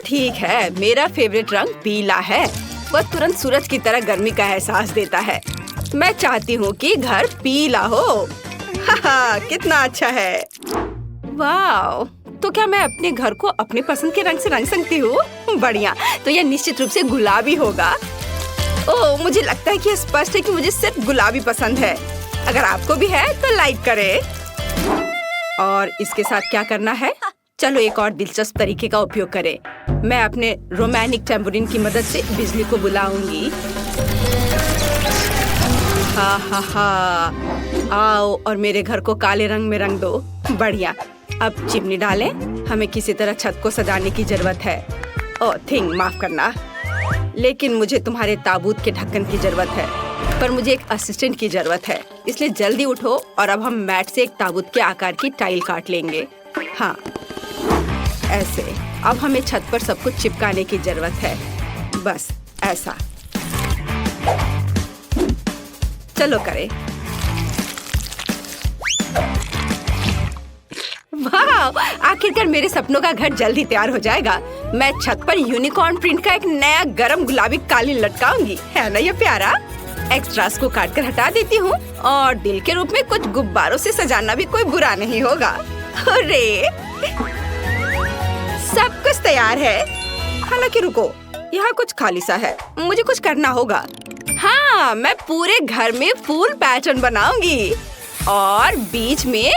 ठीक है, मेरा फेवरेट रंग पीला है। वह तुरंत सूरज की तरह गर्मी का एहसास देता है। मैं चाहती हूँ कि घर पीला हो। हाहा, कितना अच्छा है। वाह, तो क्या मैं अपने घर को अपने पसंद के रंग से रंग सकती हूँ? बढ़िया, तो यह निश्चित रूप से गुलाबी होगा। ओह, मुझे लगता है कि यह स्पष्ट है कि मुझे सिर्फ गुलाबी पसंद है। अगर आपको भी है तो लाइक करें। और इसके साथ क्या करना है? चलो एक और दिलचस्प तरीके का उपयोग करें। मैं अपने रोमानिक टेम्पोरिन की मदद से बिजली को बुलाऊंगी। हा हा हा, आओ और मेरे घर को काले रंग में रंग दो। बढ़िया, अब चिमनी डालें। हमें किसी तरह छत को सजाने की जरूरत है। ओह थिंग, माफ करना, लेकिन मुझे तुम्हारे ताबूत के ढक्कन की जरूरत है। पर मुझे एक असिस्टेंट की जरूरत है, इसलिए जल्दी उठो और अब हम मैट से एक ताबूत के आकार की टाइल काट लेंगे। हाँ, ऐसे। अब हमें छत पर सब कुछ चिपकाने की जरूरत है। बस ऐसा। चलो करें। वाह, आखिरकार मेरे सपनों का घर जल्दी तैयार हो जाएगा। मैं छत पर यूनिकॉर्न प्रिंट का एक नया गरम गुलाबी कालीन लटकाऊंगी। है ना ये प्यारा? एक्स्ट्रास को काटकर हटा देती हूँ और दिल के रूप में कुछ गुब्बारों से सजाना भी कोई बुरा नहीं होगा। अरे, सब कुछ तैयार है। हालांकि रुको, यहाँ कुछ खाली सा है। मुझे कुछ करना होगा। हाँ, मैं पूरे घर में फूल पैटर्न बनाऊंगी और बीच में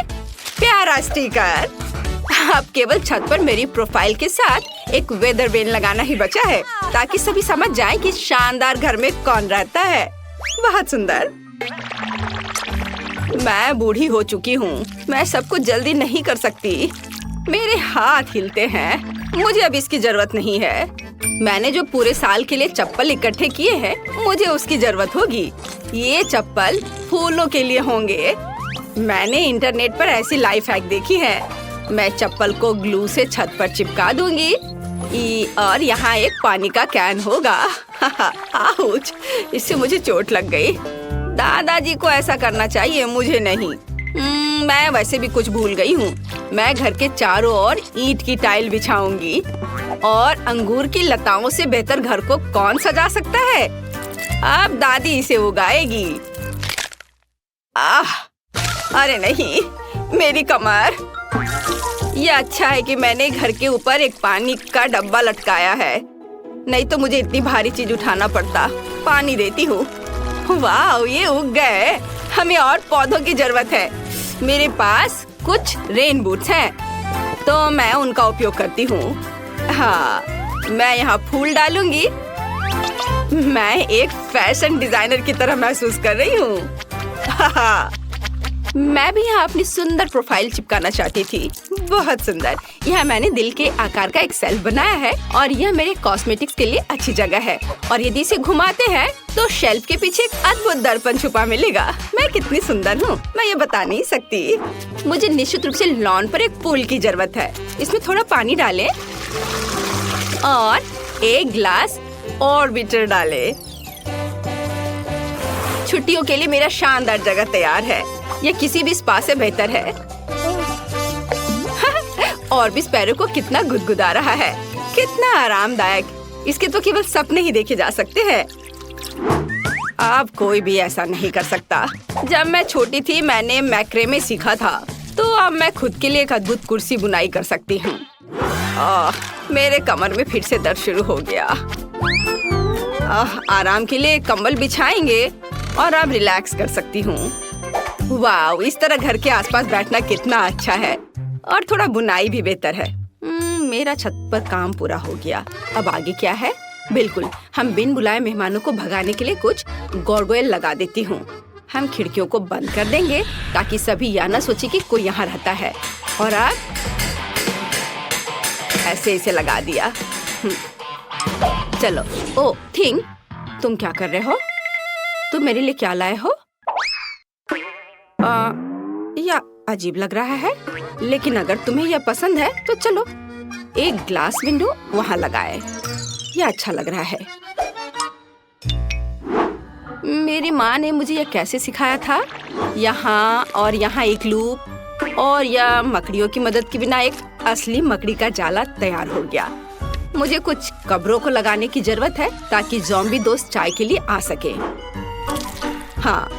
प्यारा स्टिकर। अब केवल छत पर मेरी प्रोफाइल के साथ एक वेदर वेन लगाना ही बचा है, ताकि सभी समझ जाएं कि शानदार घर में कौन रहता है। बहुत सुंदर। मैं बूढ़ी हो चुकी हूँ। मैं सब कुछ जल्दी नहीं कर सकती। मेरे हाथ हिलते हैं। मुझे अब इसकी जरूरत नहीं है। मैंने जो पूरे साल के लिए चप्पल इकट्ठे किए हैं, मुझे उसकी जरूरत होगी। ये चप्पल फूलों के लिए होंगे। मैंने इंटरनेट पर ऐसी लाइफ हैक देखी है। मैं चप्पल को ग्लू से छत पर चिपका दूंगी और यहाँ एक पानी का कैन होगा। आउच, इससे मुझे चोट लग गई। दादाजी को ऐसा करना चाहिए, मुझे नहीं। मैं वैसे भी कुछ भूल गई हूँ। मैं घर के चारों ओर ईंट की टाइल बिछाऊंगी और अंगूर की लताओं से बेहतर घर को कौन सजा सकता है? अब दादी इसे उगाएगी। आह, अरे नहीं, मेरी कमर। ये अच्छा है कि मैंने घर के ऊपर एक पानी का डब्बा लटकाया है, नहीं तो मुझे इतनी भारी चीज उठाना पड़ता। पानी देती हूँ। वाह, ये उग गए। हमें और पौधों की जरूरत है। मेरे पास कुछ रेन बूट्स हैं, तो मैं उनका उपयोग करती हूँ। हाँ, मैं यहाँ फूल डालूंगी। मैं एक फैशन डिजाइनर की तरह महसूस कर रही हूँ। मैं भी यहाँ अपनी सुंदर प्रोफाइल चिपकाना चाहती थी। बहुत सुंदर। यहाँ मैंने दिल के आकार का एक शेल्फ बनाया है और यह मेरे कॉस्मेटिक्स के लिए अच्छी जगह है। और यदि इसे घुमाते हैं तो शेल्फ के पीछे एक अद्भुत दर्पण छुपा मिलेगा। मैं कितनी सुंदर हूँ, मैं ये बता नहीं सकती। मुझे निश्चित रूप से लॉन पर एक पूल की जरूरत है। इसमें थोड़ा पानी डालें और एक ग्लास ऑर्बिटर डालें। छुट्टियों के लिए मेरा शानदार जगह तैयार है। यह किसी भी स्पा से बेहतर है। और भी स्पैरो को कितना गुदगुदा रहा है। कितना आरामदायक। इसके तो केवल सपने ही देखे जा सकते हैं। अब कोई भी ऐसा नहीं कर सकता। जब मैं छोटी थी मैंने मैक्रेमे सीखा था, तो अब मैं खुद के लिए एक अद्भुत कुर्सी बुनाई कर सकती हूँ। मेरे कमर में फिर से दर्द शुरू हो गया। आराम के लिए कंबल बिछाएंगे और अब रिलैक्स कर सकती हूँ। वाह, इस तरह घर के आसपास बैठना कितना अच्छा है। और थोड़ा बुनाई भी बेहतर है। मेरा छत पर काम पूरा हो गया। अब आगे क्या है? बिल्कुल, हम बिन बुलाए मेहमानों को भगाने के लिए कुछ गार्गोयल लगा देती हूँ। हम खिड़कियों को बंद कर देंगे ताकि सभी यह न सोचे कि कोई यहाँ रहता है। और अब ऐसे इसे लगा दिया। चलो। ओ थिंग, तुम क्या कर रहे हो? तुम मेरे लिए क्या लाए हो? या अजीब लग रहा है, लेकिन अगर तुम्हें यह पसंद है तो चलो एक ग्लास विंडो वहाँ लगाए। यह अच्छा लग रहा है। मेरी माँ ने मुझे यह कैसे सिखाया था। यहाँ और यहाँ एक लूप और यह मकड़ियों की मदद के बिना एक असली मकड़ी का जाला तैयार हो गया। मुझे कुछ कब्रों को लगाने की जरूरत है ताकि ज़ॉम्बी दोस्त चाय के लिए आ सके। हाँ,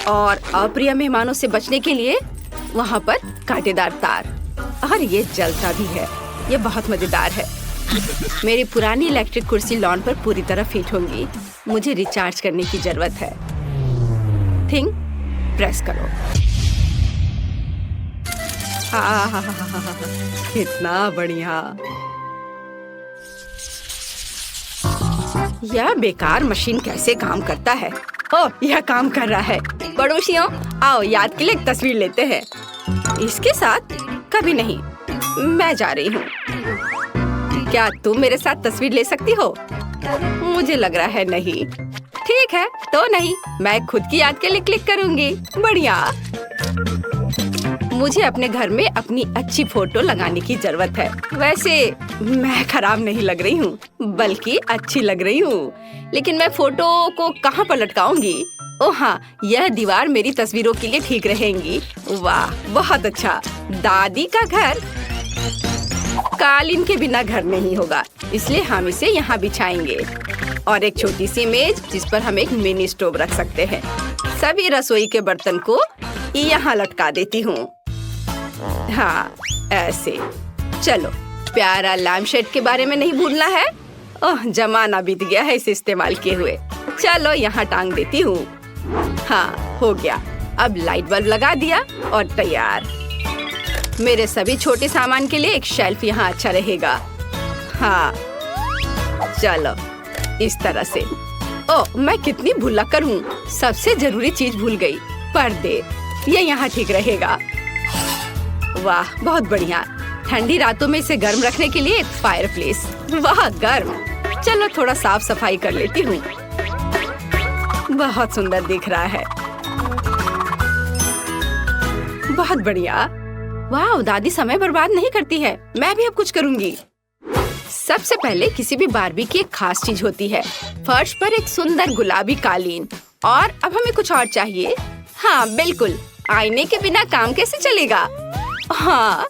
और अप्रिय मेहमानों से बचने के लिए वहाँ पर कांटेदार तार, और ये जलता भी है। ये बहुत मजेदार है। मेरी पुरानी इलेक्ट्रिक कुर्सी लॉन पर पूरी तरह फिट होंगी। मुझे रिचार्ज करने की जरूरत है। थिंग प्रेस करो। कितना बढ़िया। यह बेकार मशीन कैसे काम करता है? ओह, यह काम कर रहा है। पड़ोसियों, आओ याद के लिए एक तस्वीर लेते हैं। इसके साथ कभी नहीं। मैं जा रही हूँ। क्या तुम मेरे साथ तस्वीर ले सकती हो? मुझे लग रहा है नहीं। ठीक है, तो नहीं। मैं खुद की याद के लिए क्लिक करूँगी। बढ़िया। मुझे अपने घर में अपनी अच्छी फोटो लगाने की जरूरत है। वैसे मैं खराब नहीं लग रही हूँ, बल्कि अच्छी लग रही हूँ। लेकिन मैं फोटो को कहाँ पर लटकाऊंगी? ओह हाँ, यह दीवार मेरी तस्वीरों के लिए ठीक रहेंगी। वाह, बहुत अच्छा। दादी का घर कालीन के बिना घर नहीं होगा, इसलिए हम इसे यहाँ बिछाएंगे। और एक छोटी सी मेज जिस पर हम एक मिनी स्टोव रख सकते हैं। सभी रसोई के बर्तन को यहाँ लटका देती हूँ। हाँ, ऐसे। चलो, प्यारा लैम्पशेड के बारे में नहीं भूलना है। ओह, जमाना बीत गया है इसे इस्तेमाल किए हुए। चलो, यहाँ टांग देती हूँ। हाँ, हो गया। अब लाइट बल्ब लगा दिया और तैयार। मेरे सभी छोटे सामान के लिए एक शेल्फ यहाँ अच्छा रहेगा। हाँ, चलो, इस तरह से। ओह, मैं कितनी भुलक्कड़ हूँ। सबसे जरूरी चीज भूल गई, पर्दे। ये यहाँ ठीक रहेगा। वाह, बहुत बढ़िया। ठंडी रातों में इसे गर्म रखने के लिए एक फायरप्लेस। वाह, गर्म। चलो, थोड़ा साफ सफाई कर लेती हूँ। बहुत सुंदर दिख रहा है। बहुत बढ़िया। वाह, दादी समय बर्बाद नहीं करती है। मैं भी अब कुछ करूँगी। सबसे पहले किसी भी बारबी की एक खास चीज होती है। फर्श पर एक सुंदर गुलाबी कालीन। और अब हमें कुछ और चाहिए। हाँ, बिल्कुल। आईने के बिना काम कैसे चलेगा? हाँ,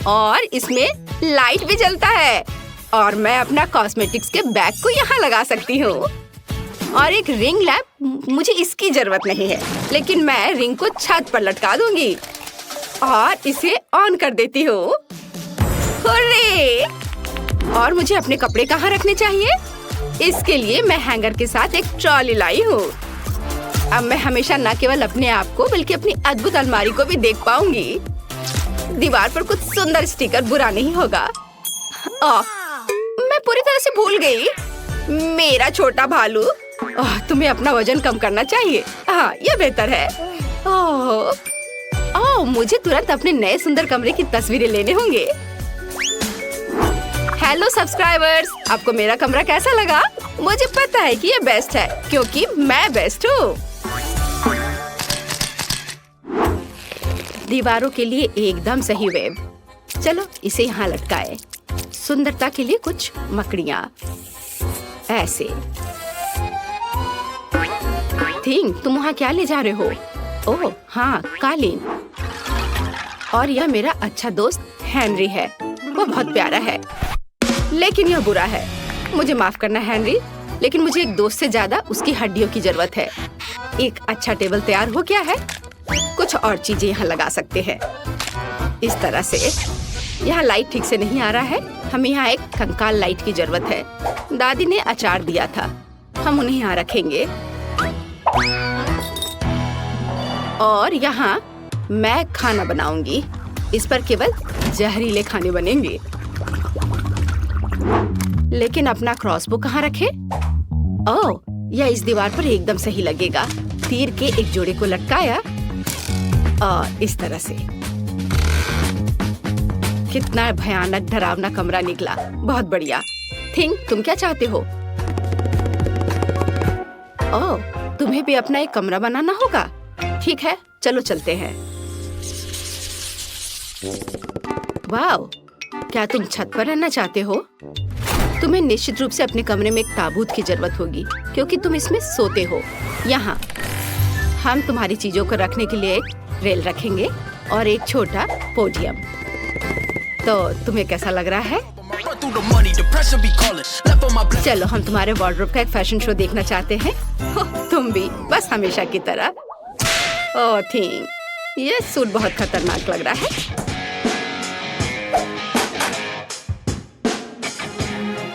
और इसमें लाइट भी जलता है। और मैं अपना कॉस्मेटिक्स के बैग को यहाँ लगा सकती हूँ। और एक रिंग लैम्प, मुझे इसकी जरूरत नहीं है, लेकिन मैं रिंग को छत पर लटका दूंगी और इसे ऑन कर देती हूँ। हुर्रे! और मुझे अपने कपड़े कहाँ रखने चाहिए? इसके लिए मैं हैंगर के साथ एक ट्रॉली लाई हूँ। अब मैं हमेशा न केवल अपने आप को बल्कि अपनी अद्भुत अलमारी को भी देख पाऊंगी। दीवार पर कुछ सुंदर स्टिकर बुरा नहीं होगा। मैं पूरी तरह से भूल गई। मेरा छोटा भालू। तुम्हें अपना वजन कम करना चाहिए। हाँ, यह बेहतर है। मुझे तुरंत अपने नए सुंदर कमरे की तस्वीरें लेने होंगे। हेलो सब्सक्राइबर्स, आपको मेरा कमरा कैसा लगा? मुझे पता है कि ये बेस्ट है, क्योंकि मैं बेस्ट हूँ। दीवारों के लिए एकदम सही वेब। चलो, इसे यहाँ लटकाए। सुंदरता के लिए कुछ मकड़ियाँ ऐसे। थिंग, तुम वहाँ क्या ले जा रहे हो? ओह हाँ, कालीन। और यह मेरा अच्छा दोस्त हेनरी है। वो बहुत प्यारा है, लेकिन यह बुरा है। मुझे माफ करना हेनरी, लेकिन मुझे एक दोस्त से ज्यादा उसकी हड्डियों की जरूरत है। एक अच्छा टेबल तैयार हो गया है। कुछ और चीजें यहाँ लगा सकते हैं। इस तरह से। यहाँ लाइट ठीक से नहीं आ रहा है। हमें यहाँ एक कंकाल लाइट की जरूरत है। दादी ने अचार दिया था, हम उन्हें यहाँ रखेंगे। और यहाँ मैं खाना बनाऊंगी। इस पर केवल जहरीले खाने बनेंगे। लेकिन अपना क्रॉसबो कहाँ रखे? ओह, यह इस दीवार पर एकदम सही लगेगा। तीर के एक जोड़े को लटकाया और इस तरह से। कितना भयानक डरावना कमरा निकला। बहुत बढ़िया। थिंग, तुम क्या चाहते हो? ओह, तुम्हें भी अपना एक कमरा बनाना होगा। ठीक है, चलो चलते हैं। वाव, क्या तुम छत पर रहना चाहते हो? तुम्हें निश्चित रूप से अपने कमरे में एक ताबूत की जरूरत होगी, क्योंकि तुम इसमें सोते हो। यहाँ हम तुम्हारी चीजों को रखने के लिए एक रेल रखेंगे और एक छोटा पोडियम। तो तुम्हें कैसा लग रहा है? चलो हम तुम्हारे वार्डरोब का एक फैशन शो देखना चाहते हैं। तुम भी बस हमेशा की तरह। ओह थिंग, ये सूट बहुत खतरनाक लग रहा है।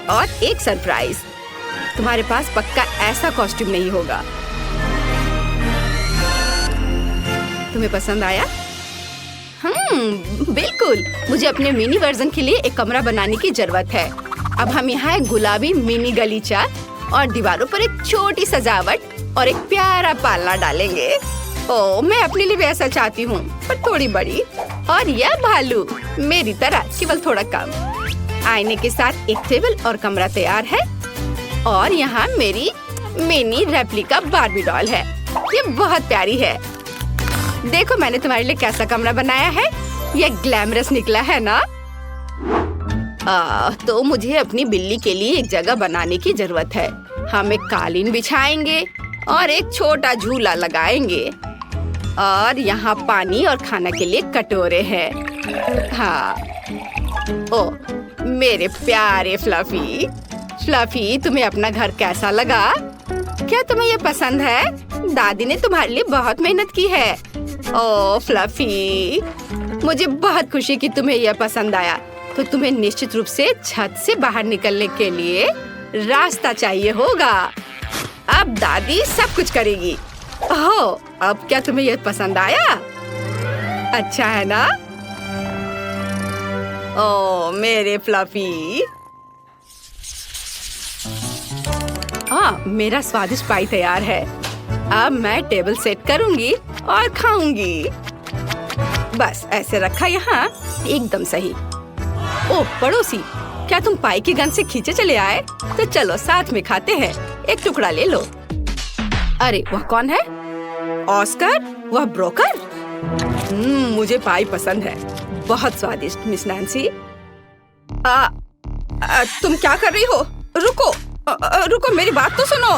और एक सरप्राइज, तुम्हारे पास पक्का ऐसा कॉस्ट्यूम नहीं होगा। तुम्हें पसंद आया? बिल्कुल। मुझे अपने मिनी वर्जन के लिए एक कमरा बनाने की जरूरत है। अब हम यहाँ एक गुलाबी मिनी गलीचा और दीवारों पर एक छोटी सजावट और एक प्यारा पालना डालेंगे। ओह, मैं अपने लिए भी ऐसा चाहती हूँ, पर थोड़ी बड़ी। और यह भालू मेरी तरह, केवल थोड़ा कम। आईने के साथ एक टेबल और कमरा तैयार है। और यहाँ मेरी मिनी रेप्लिका बार्बी डॉल है। ये बहुत प्यारी है। देखो मैंने तुम्हारे लिए कैसा कमरा बनाया है। ये ग्लैमरस निकला है ना? तो मुझे अपनी बिल्ली के लिए एक जगह बनाने की जरूरत है। हम एक कालीन बिछाएंगे और एक छोटा झूला लगाएंगे। और यहाँ पानी और खाना के लिए कटोरे हैं। हाँ। ओह मेरे प्यारे फ्लफी। फ्लफी, तुम्हें अपना घर कैसा लगा? क्या तुम्हें ये पसंद है? दादी ने तुम्हारे लिए बहुत मेहनत की है। ओह फ्लफी, मुझे बहुत खुशी कि तुम्हें यह पसंद आया। तो तुम्हें निश्चित रूप से छत से बाहर निकलने के लिए रास्ता चाहिए होगा। अब दादी सब कुछ करेगी। ओह, अब क्या तुम्हें यह पसंद आया? अच्छा है ना? ओह मेरे फ्लफी। मेरा स्वादिष्ट पाई तैयार है। अब मैं टेबल सेट करूंगी और खाऊंगी। बस ऐसे रखा यहाँ, एकदम सही। ओह पड़ोसी, क्या तुम पाई की गंध से खींचे चले आए? तो चलो साथ में खाते हैं। एक टुकड़ा ले लो। अरे वह कौन है? ऑस्कर? वह ब्रोकर? मुझे पाई पसंद है, बहुत स्वादिष्ट। मिस नैन्सी, तुम क्या कर रही हो? रुको, रुको, मेरी बात तो सुनो।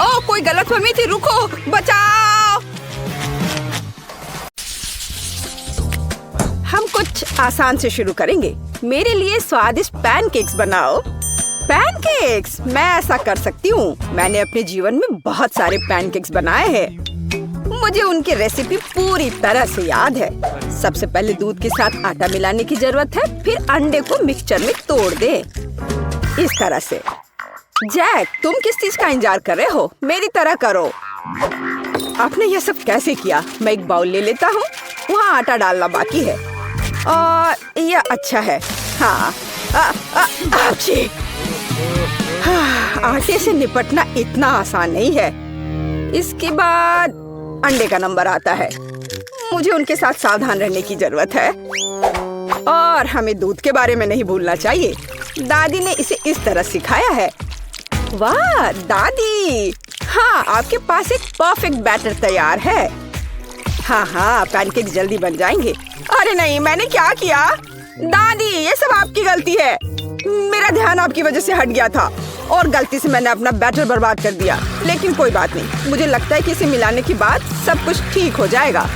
ओह कोई गलतफहमी थी, रुको, बचाओ। हम कुछ आसान से शुरू करेंगे। मेरे लिए स्वादिष्ट पैनकेक्स बनाओ। पैनकेक्स? मैं ऐसा कर सकती हूँ। मैंने अपने जीवन में बहुत सारे पैनकेक्स बनाए हैं। मुझे उनकी रेसिपी पूरी तरह से याद है। सबसे पहले दूध के साथ आटा मिलाने की जरूरत है, फिर अंडे को मिक्सचर में तोड़ दे, इस तरह से। जैक, तुम किस चीज का इंतजार कर रहे हो? मेरी तरह करो। आपने यह सब कैसे किया? मैं एक बाउल ले लेता हूँ, वहाँ आटा डालना बाकी है। और यह अच्छा है। हाँ, आटे से निपटना इतना आसान नहीं है। इसके बाद अंडे का नंबर आता है। मुझे उनके साथ सावधान रहने की जरूरत है। और हमें दूध के बारे में नहीं भूलना चाहिए। दादी ने इसे इस तरह सिखाया है। वाह दादी, हाँ आपके पास एक परफेक्ट बैटर तैयार है। हाँ, पैनकेक जल्दी बन जाएंगे। अरे नहीं, मैंने क्या किया? दादी, ये सब आपकी गलती है। मेरा ध्यान आपकी वजह से हट गया था और गलती से मैंने अपना बैटर बर्बाद कर दिया। लेकिन कोई बात नहीं, मुझे लगता है कि इसे मिलाने के बाद सब कुछ ठीक हो जाएगा।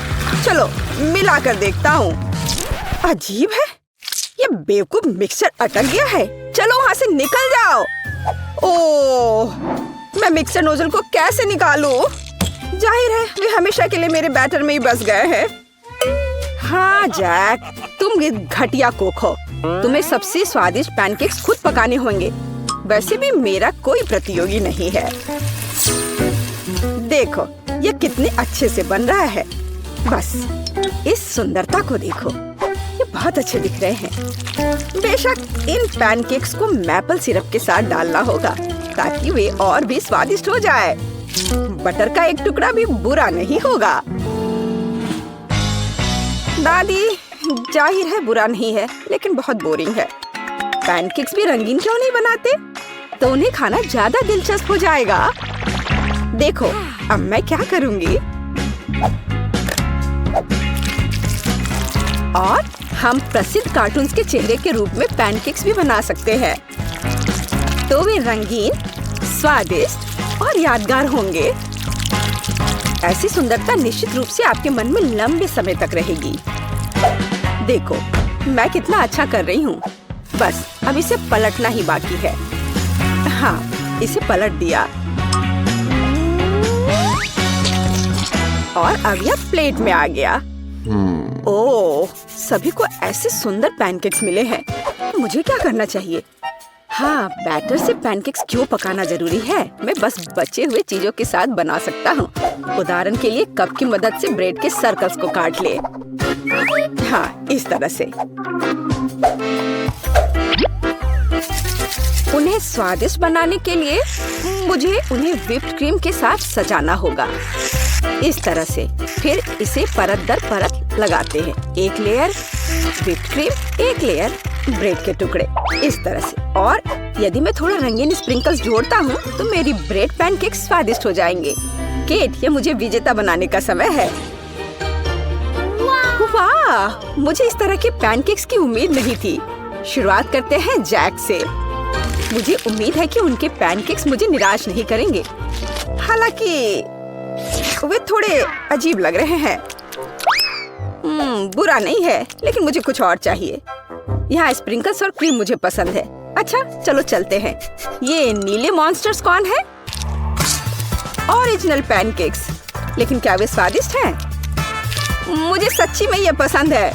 चलो मिला कर देखता हूँ। अजीब है, ये बेवकूफ मिक्सचर अटक गया है। चलो वहाँ से निकल जाओ। ओह, मैं मिक्सर नोजल को कैसे निकालूं? जाहिर है वे हमेशा के लिए मेरे बैटर में ही बस गए हैं। हाँ जैक, तुम घटिया कुक हो। तुम्हें सबसे स्वादिष्ट पैनकेक्स खुद पकाने होंगे। वैसे भी मेरा कोई प्रतियोगी नहीं है। देखो ये कितने अच्छे से बन रहा है। बस इस सुंदरता को देखो, ये बहुत अच्छे दिख रहे हैं। बेशक इन पैनकेक्स को मैपल सिरप के साथ डालना होगा ताकि वे और भी स्वादिष्ट हो जाए। बटर का एक टुकड़ा भी बुरा नहीं होगा। दादी, जाहिर है बुरा नहीं है, लेकिन बहुत बोरिंग है। पैनकेक्स भी रंगीन क्यों नहीं बनाते? तो उन्हें खाना ज्यादा दिलचस्प हो जाएगा। देखो अब मैं क्या करूंगी। और हम प्रसिद्ध कार्टून्स के चेहरे के रूप में पैनकेक्स भी बना सकते हैं। तो वे रंगीन, स्वादिष्ट और यादगार होंगे। ऐसी सुंदरता निश्चित रूप से आपके मन में लंबे समय तक रहेगी। देखो मैं कितना अच्छा कर रही हूँ। बस अब इसे पलटना ही बाकी है। हाँ, इसे पलट दिया और अब यह प्लेट में आ गया। ओह, सभी को ऐसे सुंदर पैनकेक्स मिले हैं। मुझे क्या करना चाहिए? हाँ, बैटर से पैनकेक्स क्यों पकाना जरूरी है? मैं बस बचे हुए चीजों के साथ बना सकता हूँ। उदाहरण के लिए कप की मदद से ब्रेड के सर्कल्स को काट ले। हाँ, इस तरह से। उन्हें स्वादिष्ट बनाने के लिए मुझे उन्हें व्हिप्ड क्रीम के साथ सजाना होगा। इस तरह से। फिर इसे परत दर परत लगाते हैं। एक लेयर व्हिप्ड क्रीम, एक लेयर ब्रेड के टुकड़े, इस तरह से। और यदि मैं थोड़ा रंगीन स्प्रिंकल्स जोड़ता हूँ तो मेरी ब्रेड पैनकेक स्वादिष्ट हो जाएंगे। केट, ये मुझे विजेता बनाने का समय है। वाह, मुझे इस तरह के पैनकेक्स की उम्मीद नहीं थी। शुरुआत करते हैं जैक से। मुझे उम्मीद है कि उनके पैनकेक्स मुझे निराश नहीं करेंगे। हालांकि वे थोड़े अजीब लग रहे हैं। बुरा नहीं है, लेकिन मुझे कुछ और चाहिए। यहाँ स्प्रिंकल्स और क्रीम मुझे पसंद है। अच्छा, चलो चलते हैं। ये नीले मॉन्स्टर्स कौन है? Original pancakes. लेकिन क्या वे स्वादिष्ट हैं? मुझे सच्ची में ये पसंद है।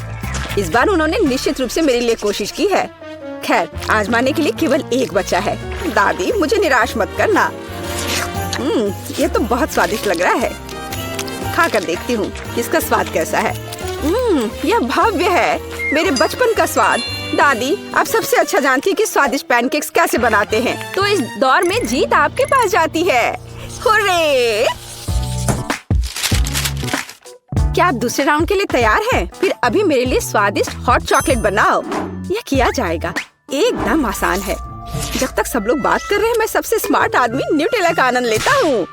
इस बार उन्होंने निश्चित रूप से मेरे लिए कोशिश की है। खैर, आजमाने के लिए केवल एक बचा है। दादी, मुझे निराश मत करना। ये तो बहुत स्वादिष्ट लग रहा है। खा कर देखती हूँ इसका स्वाद कैसा है। यह भव्य है, मेरे बचपन का स्वाद। दादी, आप सबसे अच्छा जानती हैं कि स्वादिष्ट पैनकेक्स कैसे बनाते हैं। तो इस दौर में जीत आपके पास जाती है। हुर्रे! क्या आप दूसरे राउंड के लिए तैयार हैं? फिर अभी मेरे लिए स्वादिष्ट हॉट चॉकलेट बनाओ। यह किया जाएगा। एकदम आसान है। जब तक सब लोग बात कर रहे हैं, मैं सबसे स्मार्ट आदमी न्यूटेला का आनंद लेता हूँ।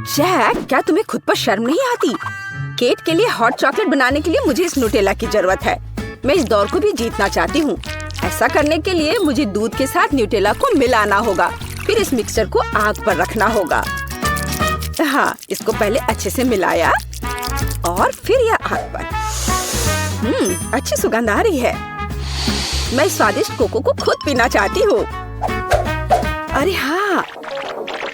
जैक, क्या तुम्हें खुद पर शर्म नहीं आती? केट के लिए हॉट चॉकलेट बनाने के लिए मुझे इस न्यूटेला की जरूरत है। मैं इस दौर को भी जीतना चाहती हूँ। ऐसा करने के लिए मुझे दूध के साथ न्यूटेला को मिलाना होगा। फिर इस मिक्सचर को आग पर रखना होगा। हाँ, इसको पहले अच्छे से मिलाया और फिर यह आग पर। अच्छी सुगंध आ रही है। मैं इस स्वादिष्ट कोको को खुद पीना चाहती हूँ। अरे हाँ,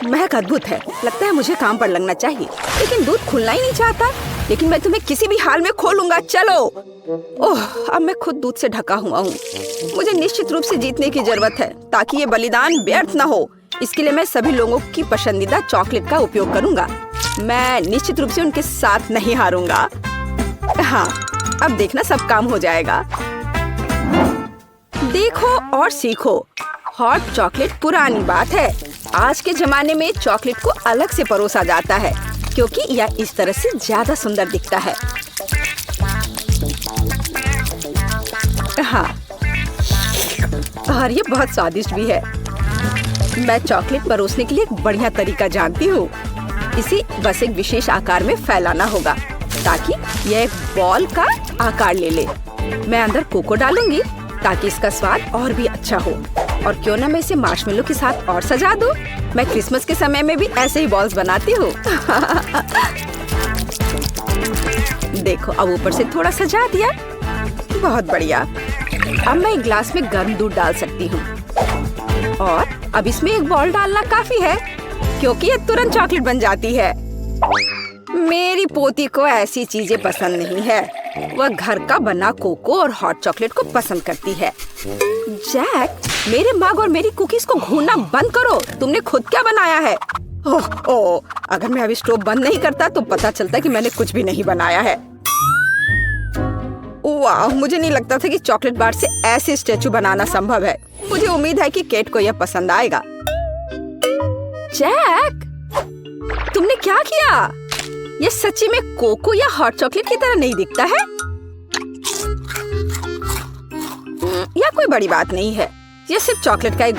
महक अद्भुत है। लगता है मुझे काम पर लगना चाहिए, लेकिन दूध खुलना ही नहीं चाहता। लेकिन मैं तुम्हें किसी भी हाल में खोलूंगा। चलो। ओह, अब मैं खुद दूध से ढका हुआ हूँ। मुझे निश्चित रूप से जीतने की जरूरत है, ताकि ये बलिदान व्यर्थ न हो। इसके लिए मैं सभी लोगों की पसंदीदा चॉकलेट का उपयोग करूंगा। मैं निश्चित रूप से उनके साथ नहीं हारूंगा। हाँ, अब देखना सब काम हो जाएगा। देखो और सीखो। हॉट चॉकलेट पुरानी बात है। आज के जमाने में चॉकलेट को अलग से परोसा जाता है, क्योंकि यह इस तरह से ज्यादा सुंदर दिखता है। हाँ, और ये बहुत स्वादिष्ट भी है। मैं चॉकलेट परोसने के लिए एक बढ़िया तरीका जानती हूँ। इसे बस एक विशेष आकार में फैलाना होगा, ताकि यह एक बॉल का आकार ले ले। मैं अंदर कोको डालूंगी, ताकि इसका स्वाद और भी अच्छा हो। और क्यों ना मैं इसे मार्शमेलो के साथ और सजा दूं? मैं क्रिसमस के समय में भी ऐसे ही बॉल्स बनाती हूँ। देखो, अब ऊपर से थोड़ा सजा दिया। बहुत बढ़िया। अब मैं एक ग्लास में गर्म दूध डाल सकती हूँ। और अब इसमें एक बॉल डालना काफी है, क्योंकि ये तुरंत चॉकलेट बन जाती है। मेरी पोती को ऐसी चीजें पसंद नहीं है। वह घर का बना कोको और हॉट चॉकलेट को पसंद करती है। जैक, मेरे मग और मेरी कुकीज को घूरना बंद करो। तुमने खुद क्या बनाया है? ओह, अगर मैं अभी स्टोव बंद नहीं करता तो पता चलता कि मैंने कुछ भी नहीं बनाया है। वाह, मुझे नहीं लगता था कि चॉकलेट बार से ऐसे स्टैचू बनाना संभव है। मुझे उम्मीद है कि केट को यह पसंद आएगा। जैक, तुमने क्या किया? ये सच्ची में कोको या हॉट चॉकलेट की तरह नहीं दिखता है। यह कोई बड़ी बात नहीं है। यह सिर्फ चॉकलेट का एक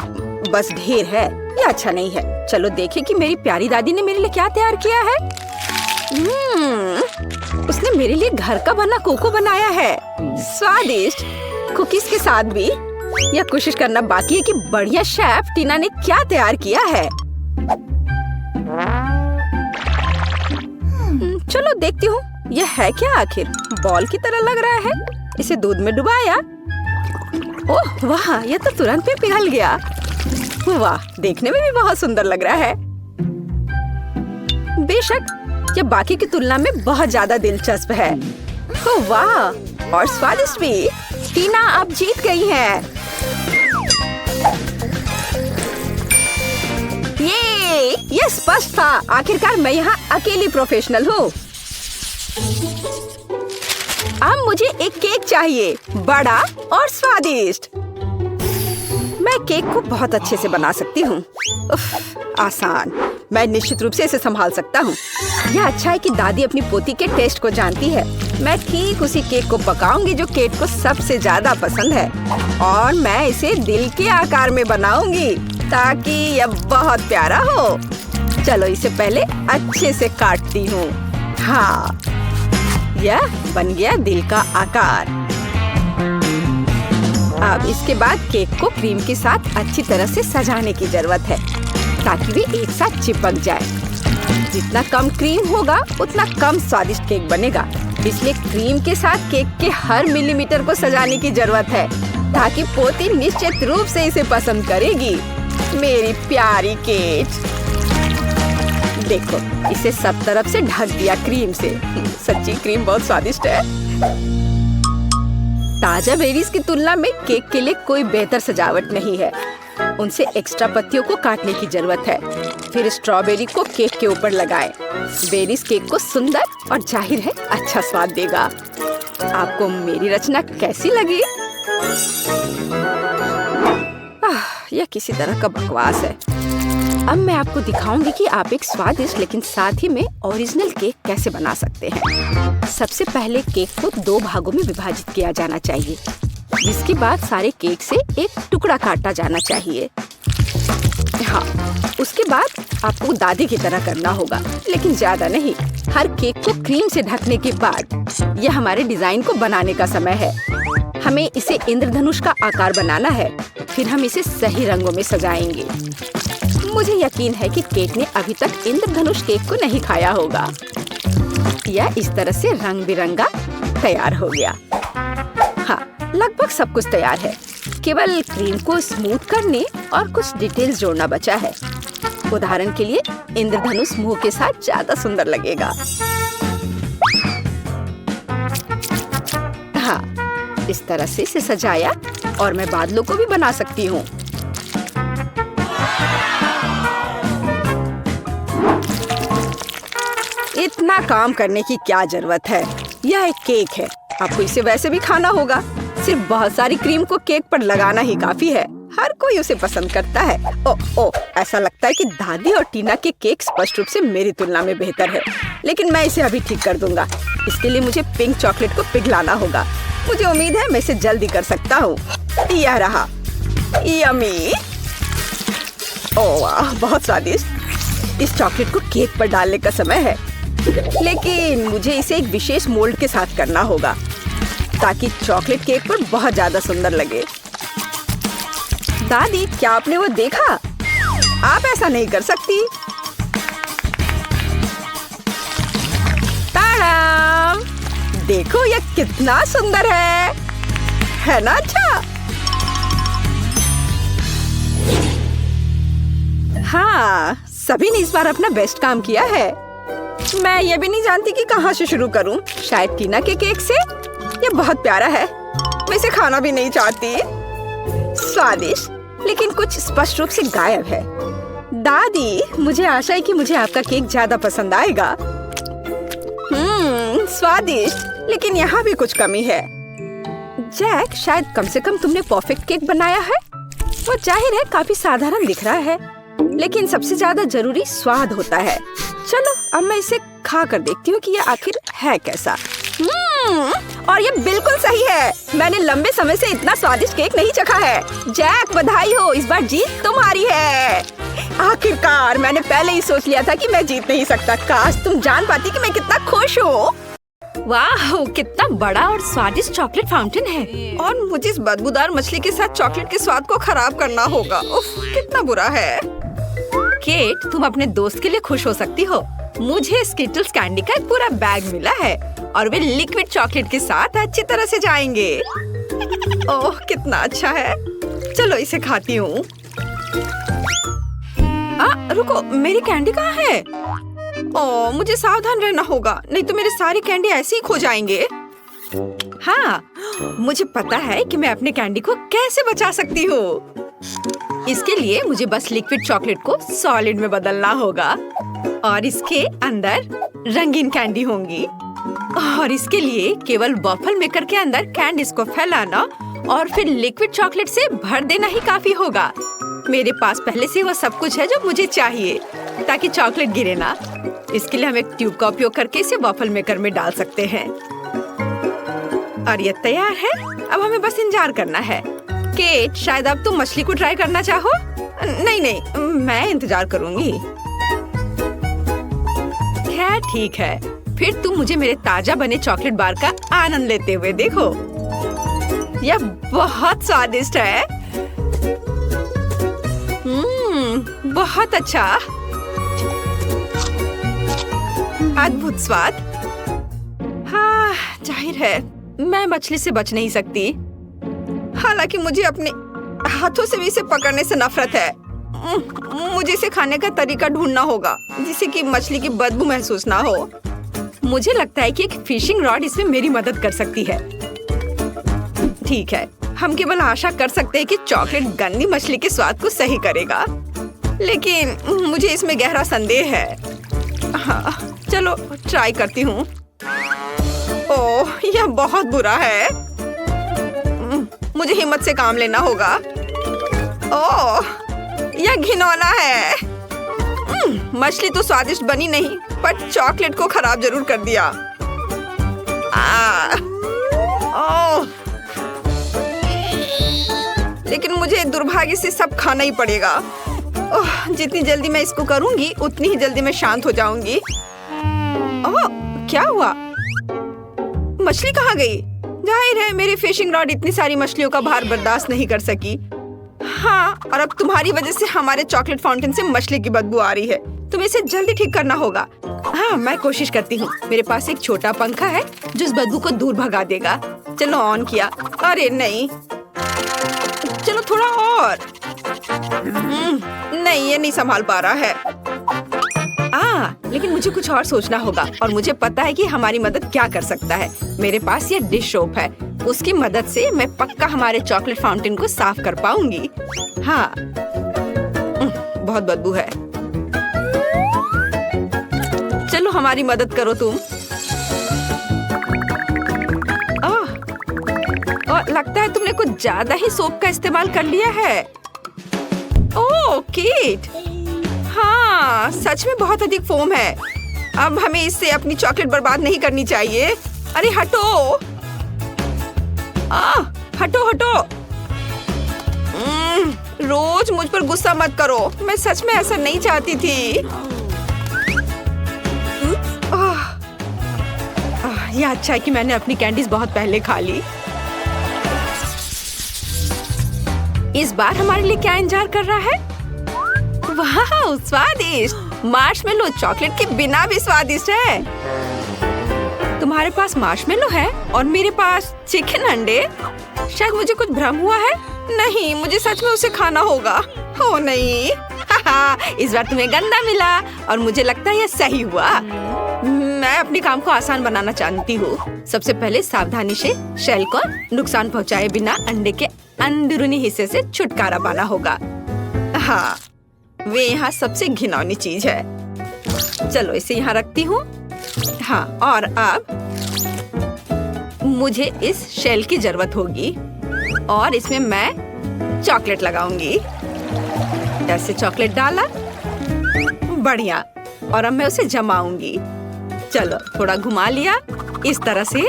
बस ढेर है। यह अच्छा नहीं है। चलो देखें कि मेरी प्यारी दादी ने मेरे लिए क्या तैयार किया है। उसने मेरे लिए घर का बना कोको बनाया है। स्वादिष्ट कुकीज के साथ भी। यह कोशिश करना बाकी है कि बढ़िया शेफ टीना ने क्या तैयार किया है। चलो देखती हूँ, यह है क्या आखिर। बॉल की तरह लग रहा है। इसे दूध में डुबाया, ओह वाह, ये तो तुरंत में पिघल गया। वाह, देखने में भी बहुत सुंदर लग रहा है। बेशक ये बाकी की तुलना में बहुत ज्यादा दिलचस्प है। ओह वाह, और स्वादिष्ट भी। टीना आप जीत गई हैं। ये स्पष्ट था। आखिरकार मैं यहाँ अकेली प्रोफेशनल हूँ। अब मुझे एक केक चाहिए, बड़ा और स्वादिष्ट। मैं केक को बहुत अच्छे से बना सकती हूँ। आसान, मैं निश्चित रूप से इसे संभाल सकता हूँ। यह अच्छा है कि दादी अपनी पोती के टेस्ट को जानती है। मैं ठीक उसी केक को पकाऊंगी जो केट को सबसे ज्यादा पसंद है, और मैं इसे दिल के आकार में बनाऊंगी ताकि यह बहुत प्यारा हो। चलो इसे पहले अच्छे से काटती हूँ। हाँ, यह बन गया दिल का आकार। अब इसके बाद केक को क्रीम के साथ अच्छी तरह से सजाने की जरूरत है ताकि वे एक साथ चिपक जाए। जितना कम क्रीम होगा उतना कम स्वादिष्ट केक बनेगा। इसलिए क्रीम के साथ केक के हर मिलीमीटर को सजाने की जरूरत है ताकि पोती निश्चित रूप से इसे पसंद करेगी। मेरी प्यारी केट, देखो इसे सब तरफ से ढक दिया क्रीम से। सच्ची क्रीम बहुत स्वादिष्ट है। ताजा बेरीज की तुलना में केक के लिए कोई बेहतर सजावट नहीं है। उनसे एक्स्ट्रा पत्तियों को काटने की जरूरत है। फिर स्ट्रॉबेरी को केक के ऊपर लगाएं। बेरीज केक को सुंदर और जाहिर है अच्छा स्वाद देगा। आपको मेरी रचना कैसी लगी? यह किसी तरह का बकवास है। अब मैं आपको दिखाऊंगी कि आप एक स्वादिष्ट लेकिन साथ ही में ओरिजिनल केक कैसे बना सकते हैं। सबसे पहले केक को 2 भागों में विभाजित किया जाना चाहिए, जिसके बाद सारे केक से एक टुकड़ा काटा जाना चाहिए। हाँ, उसके बाद आपको दादी की तरह करना होगा, लेकिन ज्यादा नहीं। हर केक को क्रीम से ढकने के बाद यह हमारे डिजाइन को बनाने का समय है। हमें इसे इंद्रधनुष का आकार बनाना है। फिर हम इसे सही रंगों में सजाएंगे। मुझे यकीन है कि केक ने अभी तक इंद्रधनुष केक को नहीं खाया होगा। यह इस तरह से रंग बिरंगा तैयार हो गया। हाँ, लगभग सब कुछ तैयार है। केवल क्रीम को स्मूथ करने और कुछ डिटेल्स जोड़ना बचा है। उदाहरण के लिए इंद्रधनुष मुंह के साथ ज्यादा सुंदर लगेगा। हाँ, इस तरह से इसे सजाया और मैं बादलों को भी बना सकती हूँ। इतना काम करने की क्या जरूरत है? यह एक केक है, आपको इसे वैसे भी खाना होगा। सिर्फ बहुत सारी क्रीम को केक पर लगाना ही काफी है। हर कोई उसे पसंद करता है। ओह, ऐसा लगता है कि दादी और टीना के केक स्पष्ट रूप से मेरी तुलना में बेहतर है, लेकिन मैं इसे अभी ठीक कर दूंगा। इसके लिए मुझे पिंक चॉकलेट को पिघलाना होगा। मुझे उम्मीद है मैं इसे जल्दी कर सकता हूँ। यह रहा, यम्मी। ओह वाह, बहुत स्वादिष्ट। इस चॉकलेट को केक पर डालने का समय है, लेकिन मुझे इसे एक विशेष मोल्ड के साथ करना होगा ताकि चॉकलेट केक पर बहुत ज्यादा सुंदर लगे। दादी, क्या आपने वो देखा? आप ऐसा नहीं कर सकती। ताड़ाम! देखो यह कितना सुंदर है ना? अच्छा, हाँ, सभी ने इस बार अपना बेस्ट काम किया है। मैं ये भी नहीं जानती कि कहाँ से शुरू करूं। शायद टीना के केक से। ये बहुत प्यारा है, मैं इसे खाना भी नहीं चाहती। स्वादिष्ट लेकिन कुछ स्पष्ट रूप से गायब है। दादी, मुझे आशा है कि मुझे आपका केक ज्यादा पसंद आएगा। स्वादिष्ट, लेकिन यहाँ भी कुछ कमी है। जैक, शायद कम से कम तुमने परफेक्ट केक बनाया है। वो जाहिर है काफी साधारण दिख रहा है, लेकिन सबसे ज्यादा जरूरी स्वाद होता है। चलो अब मैं इसे खा कर देखती हूँ कि ये आखिर है कैसा। और ये बिल्कुल सही है। मैंने लंबे समय से इतना स्वादिष्ट केक नहीं चखा है। जैक, बधाई हो, इस बार जीत तुम्हारी है। आखिरकार, मैंने पहले ही सोच लिया था कि मैं जीत नहीं सकता। काश तुम जान पाती कि मैं कितना खुश हूँ। वाह, कितना बड़ा और स्वादिष्ट चॉकलेट फाउंटेन है। और मुझे इस बदबूदार मछली के साथ चॉकलेट के स्वाद को खराब करना होगा। उफ, कितना बुरा है। केट, तुम अपने दोस्त के लिए खुश हो सकती हो। मुझे स्किटल्स कैंडी का एक पूरा बैग मिला है और वे लिक्विड चॉकलेट के साथ अच्छी तरह से जाएंगे। ओह कितना अच्छा है। चलो इसे खाती हूँ। रुको, मेरी कैंडी कहाँ है? ओह मुझे सावधान रहना होगा, नहीं तो मेरे सारे कैंडी ऐसे ही खो जाएंगे। हाँ, मुझे पता है कि मैं अपने कैंडी को कैसे बचा सकती हूँ। इसके लिए मुझे बस लिक्विड चॉकलेट को सॉलिड में बदलना होगा और इसके अंदर रंगीन कैंडी होंगी। और इसके लिए केवल वॉफल मेकर के अंदर कैंडीज को फैलाना और फिर लिक्विड चॉकलेट से भर देना ही काफी होगा। मेरे पास पहले से वो सब कुछ है जो मुझे चाहिए ताकि चॉकलेट गिरे ना। इसके लिए हम एक ट्यूब का उपयोग करके इसे वॉफल मेकर में डाल सकते हैं। और ये तैयार है। अब हमें बस इंतजार करना है। केट, शायद अब तुम मछली को ट्राई करना चाहो? नहीं, मैं इंतजार करूंगी। खैर ठीक है, फिर तुम मुझे मेरे ताजा बने चॉकलेट बार का आनंद लेते हुए देखो। यह बहुत स्वादिष्ट है। बहुत अच्छा, अद्भुत स्वाद। हाँ, जाहिर है मैं मछली से बच नहीं सकती। हालांकि मुझे अपने हाथों से भी इसे पकड़ने से नफरत है। मुझे इसे खाने का तरीका ढूंढना होगा जिससे कि मछली की बदबू महसूस ना हो। मुझे लगता है कि एक फिशिंग रॉड इसमें मेरी मदद कर सकती है। ठीक है, हम केवल आशा कर सकते हैं कि चॉकलेट गंदी मछली के स्वाद को सही करेगा, लेकिन मुझे इसमें गहरा संदेह है। हाँ, चलो ट्राई करती हूँ। ओह, यह बहुत बुरा है। मुझे हिम्मत से काम लेना होगा। ओह, यह घिनौना है। मछली तो स्वादिष्ट बनी नहीं, पर चॉकलेट को खराब जरूर कर दिया। ओह, लेकिन मुझे दुर्भाग्य से सब खाना ही पड़ेगा। ओह, जितनी जल्दी मैं इसको करूंगी उतनी ही जल्दी मैं शांत हो जाऊंगी। ओह, क्या हुआ? मछली कहाँ गई? जाहिर है मेरी फिशिंग रॉड इतनी सारी मछलियों का भार बर्दाश्त नहीं कर सकी। हाँ, और अब तुम्हारी वजह से हमारे चॉकलेट फाउंटेन से मछली की बदबू आ रही है। तुम्हें इसे जल्दी ठीक करना होगा। हाँ, मैं कोशिश करती हूँ। मेरे पास एक छोटा पंखा है जो इस बदबू को दूर भगा देगा। चलो ऑन किया। अरे नहीं, चलो थोड़ा और। नहीं, ये नहीं संभाल पा रहा है। लेकिन मुझे कुछ और सोचना होगा और मुझे पता है कि हमारी मदद क्या कर सकता है। मेरे पास ये डिश सोप है, उसकी मदद से मैं पक्का हमारे चॉकलेट फाउंटेन को साफ कर पाऊंगी। हाँ, बहुत बदबू है। चलो हमारी मदद करो तुम। लगता है तुमने कुछ ज्यादा ही सोप का इस्तेमाल कर लिया है। ओह केट, हाँ सच में बहुत अधिक फोम है। अब हमें इससे अपनी चॉकलेट बर्बाद नहीं करनी चाहिए। अरे हटो, हटो हटो। रोज मुझ पर गुस्सा मत करो, मैं सच में ऐसा नहीं चाहती थी। यह अच्छा है कि मैंने अपनी कैंडीज बहुत पहले खा ली। इस बार हमारे लिए क्या इंतजार कर रहा है? वाह, स्वादिष्ट मार्शमेलो चॉकलेट के बिना भी स्वादिष्ट है। तुम्हारे पास मार्शमेलो है और मेरे पास चिकन अंडे। शायद मुझे कुछ भ्रम हुआ है। नहीं, मुझे सच में उसे खाना होगा। ओ नहीं, इस बार तुम्हें गंदा मिला और मुझे लगता है यह सही हुआ। मैं अपने काम को आसान बनाना चाहती हूँ। सबसे पहले सावधानी से शेल को नुकसान पहुँचाए बिना अंडे के अंदरूनी हिस्से से छुटकारा पाना होगा। हाँ, वे यहाँ सबसे घिनौनी चीज है। चलो इसे यहाँ रखती हूँ। हाँ, और अब मुझे इस शेल की जरूरत होगी और इसमें मैं चॉकलेट लगाऊंगी। ऐसे चॉकलेट डाला, बढ़िया। और अब मैं उसे जमाऊंगी। चलो थोड़ा घुमा लिया इस तरह से।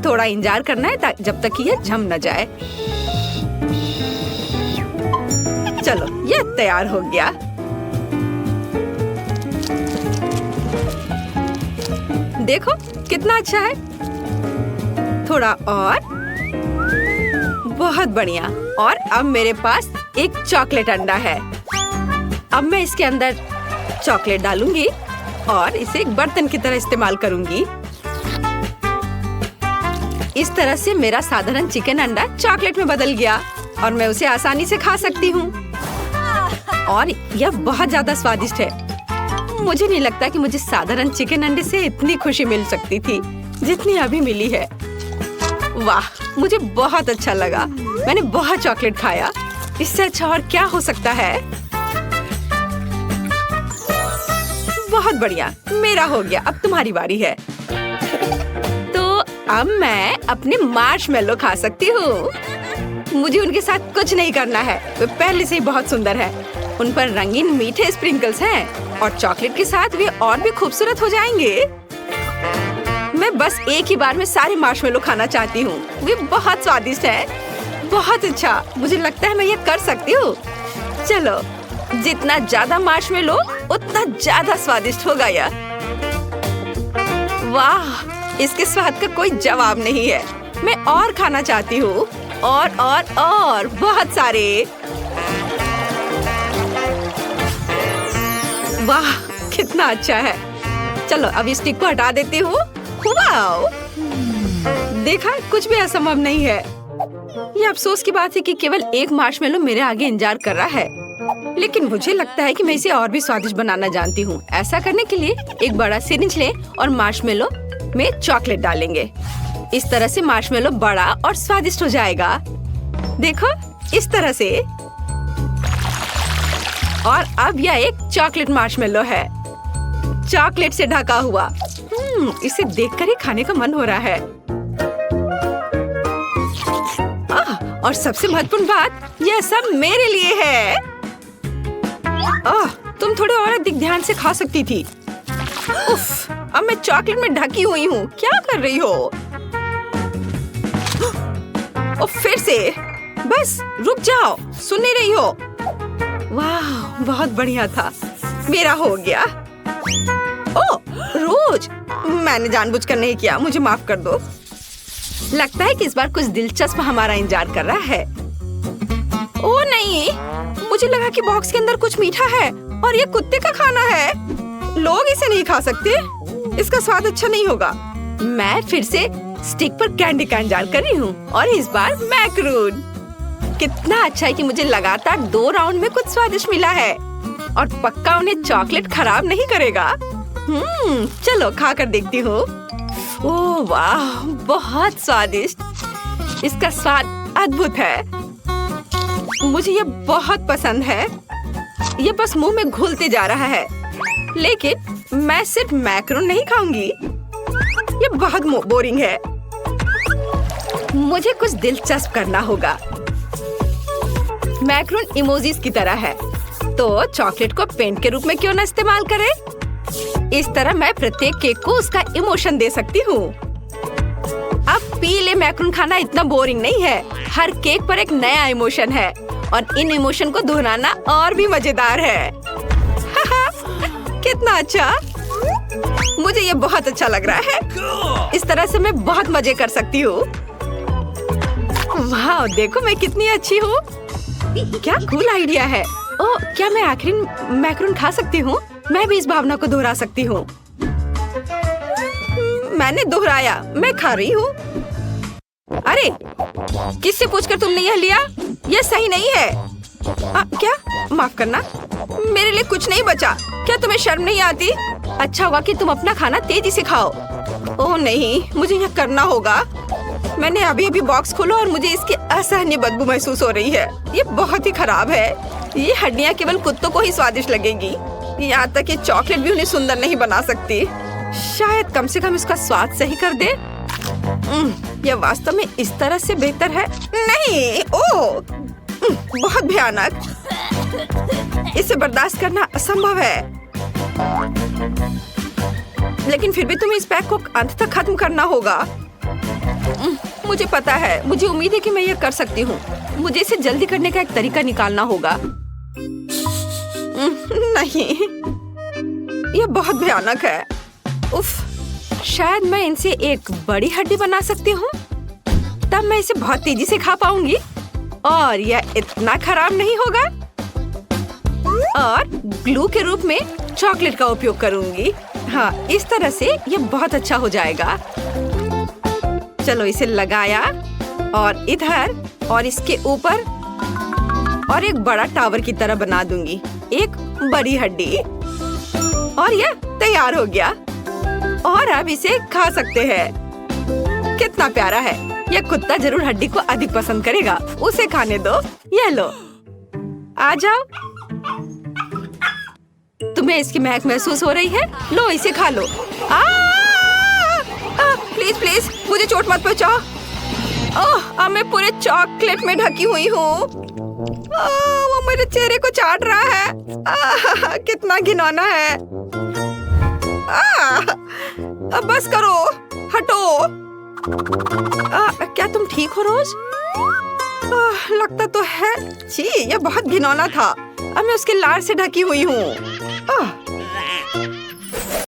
थोड़ा इंतजार करना है जब तक कि यह जम न जाए। चलो ये तैयार हो गया। देखो कितना अच्छा है। थोड़ा और, बहुत बढ़िया। और अब मेरे पास एक चॉकलेट अंडा है। अब मैं इसके अंदर चॉकलेट डालूंगी और इसे एक बर्तन की तरह इस्तेमाल करूंगी। इस तरह से मेरा साधारण चिकन अंडा चॉकलेट में बदल गया और मैं उसे आसानी से खा सकती हूँ। और यह बहुत ज्यादा स्वादिष्ट है। मुझे नहीं लगता कि मुझे साधारण चिकन अंडे से इतनी खुशी मिल सकती थी जितनी अभी मिली है। वाह, मुझे बहुत अच्छा लगा। मैंने बहुत चॉकलेट खाया। इससे अच्छा और क्या हो सकता है। बहुत बढ़िया, मेरा हो गया। अब तुम्हारी बारी है। तो अब मैं अपने मार्शमेलो खा सकती हूँ। मुझे उनके साथ कुछ नहीं करना है, वे पहले से ही बहुत सुंदर है। उन पर रंगीन मीठे स्प्रिंकल्स हैं और चॉकलेट के साथ वे और भी खूबसूरत हो जाएंगे। मैं बस एक ही बार में सारे मार्शमेलो खाना चाहती हूँ। वे बहुत स्वादिष्ट हैं। बहुत अच्छा, मुझे लगता है मैं ये कर सकती हूँ। चलो, जितना ज्यादा मार्शमेलो उतना ज्यादा स्वादिष्ट होगा यह। वाह, इसके स्वाद का कोई जवाब नहीं है। मैं और खाना चाहती हूँ, और बहुत सारे। वाह, कितना अच्छा है। चलो अब इस स्टिक को हटा देती हूँ। वाओ, देखा, कुछ भी असंभव नहीं है। ये अफसोस की बात है कि केवल एक मार्शमेलो मेरे आगे इंतजार कर रहा है, लेकिन मुझे लगता है कि मैं इसे और भी स्वादिष्ट बनाना जानती हूँ। ऐसा करने के लिए एक बड़ा सिरिंज लें और मार्शमेलो में चॉकलेट डालेंगे। इस तरह से मार्शमेलो बड़ा और स्वादिष्ट हो जाएगा। देखो, इस तरह से। और अब यह एक चॉकलेट मार्शमेलो है, चॉकलेट से ढका हुआ। इसे देखकर ही खाने का मन हो रहा है। और सबसे महत्वपूर्ण बात, यह सब मेरे लिए है। तुम थोड़े और अधिक ध्यान से खा सकती थी। उफ, अब मैं चॉकलेट में ढकी हुई हूँ। क्या कर रही हो? फिर से। बस रुक जाओ, सुन नहीं रही हो? वाह, बहुत बढ़िया था। मेरा हो गया। ओह, रोज, मैंने जानबूझकर नहीं किया, मुझे माफ कर दो। लगता है कि इस बार कुछ दिलचस्प हमारा इंतजार कर रहा है। ओह नहीं, मुझे लगा कि बॉक्स के अंदर कुछ मीठा है और ये कुत्ते का खाना है। लोग इसे नहीं खा सकते, इसका स्वाद अच्छा नहीं होगा। मैं फिर से स्टिक पर कैंडी का इंतजार कर रही हूँ और इस बार मैक्रून। कितना अच्छा है कि मुझे लगातार 2 राउंड में कुछ स्वादिष्ट मिला है और पक्का उन्हें चॉकलेट खराब नहीं करेगा। चलो खा कर देखती हूँ। ओह वाह, बहुत स्वादिष्ट। इसका स्वाद अद्भुत है। मुझे ये बहुत पसंद है। ये बस मुंह में घुलते जा रहा है। लेकिन मैं सिर्फ मैक्रोन नहीं खाऊंगी, ये बहुत बोरिंग है। मुझे कुछ दिलचस्प करना होगा। मैक्रोन इमोजीज की तरह है, तो चॉकलेट को पेंट के रूप में क्यों न इस्तेमाल करें? इस तरह मैं प्रत्येक केक को उसका इमोशन दे सकती हूँ। अब पीले मैक्रोन खाना इतना बोरिंग नहीं है। हर केक पर एक नया इमोशन है और इन इमोशन को दोहराना और भी मजेदार है। कितना अच्छा, मुझे ये बहुत अच्छा लग रहा है। इस तरह से मैं बहुत मजे कर सकती हूँ। वाह, देखो मैं कितनी अच्छी हूँ। क्या कूल आइडिया है। ओह, क्या मैं आखिरी मैक्रोन खा सकती हूँ? मैं भी इस भावना को दोहरा सकती हूँ। मैंने दोहराया, मैं खा रही हूँ। अरे, किससे पूछकर तुमने यह लिया? यह सही नहीं है। क्या? माफ करना, मेरे लिए कुछ नहीं बचा। क्या तुम्हें शर्म नहीं आती? अच्छा हुआ कि तुम अपना खाना तेजी से खाओ। ओह नहीं, मुझे यह करना होगा। मैंने अभी बॉक्स खोला और मुझे इसकी असहनीय बदबू महसूस हो रही है। ये बहुत ही खराब है। ये हड्डियाँ केवल कुत्तों को ही स्वादिष्ट लगेगी। यहाँ तक कि चॉकलेट भी उन्हें सुंदर नहीं बना सकती। शायद कम से कम इसका स्वाद सही कर दे। यह वास्तव में इस तरह से बेहतर है। नहीं, ओह, बहुत भयानक। इसे बर्दाश्त करना असंभव है। लेकिन फिर भी तुम्हें इस पैक को अंत तक खत्म करना होगा। मुझे पता है, मुझे उम्मीद है कि मैं यह कर सकती हूँ। मुझे इसे जल्दी करने का एक तरीका निकालना होगा। नहीं, यह बहुत भयानक है। उफ, शायद मैं इनसे एक बड़ी हड्डी बना सकती हूँ। तब मैं इसे बहुत तेजी से खा पाऊंगी और यह इतना खराब नहीं होगा। और ग्लू के रूप में चॉकलेट का उपयोग करूंगी। हाँ, इस तरह से यह बहुत अच्छा हो जाएगा। चलो इसे लगाया और इधर और इसके ऊपर और एक बड़ा टावर की तरह बना दूंगी, एक बड़ी हड्डी। और यह तैयार हो गया और अब इसे खा सकते हैं। कितना प्यारा है। यह कुत्ता जरूर हड्डी को अधिक पसंद करेगा। उसे खाने दो। यह लो, आ जाओ। तुम्हें इसकी महक महसूस हो रही है? लो इसे खा लो। प्लीज प्लीज मुझे चोट मत पहुंचाओ। अब मैं पूरे चॉकलेट में ढकी हुई हूँ। वो मेरे चेहरे को चाट रहा है। कितना घिनौना है। अब बस करो, हटो। क्या तुम ठीक हो रोज? लगता तो है। छी, यह बहुत घिनौना था। अब मैं उसके लार से ढकी हुई हूँ।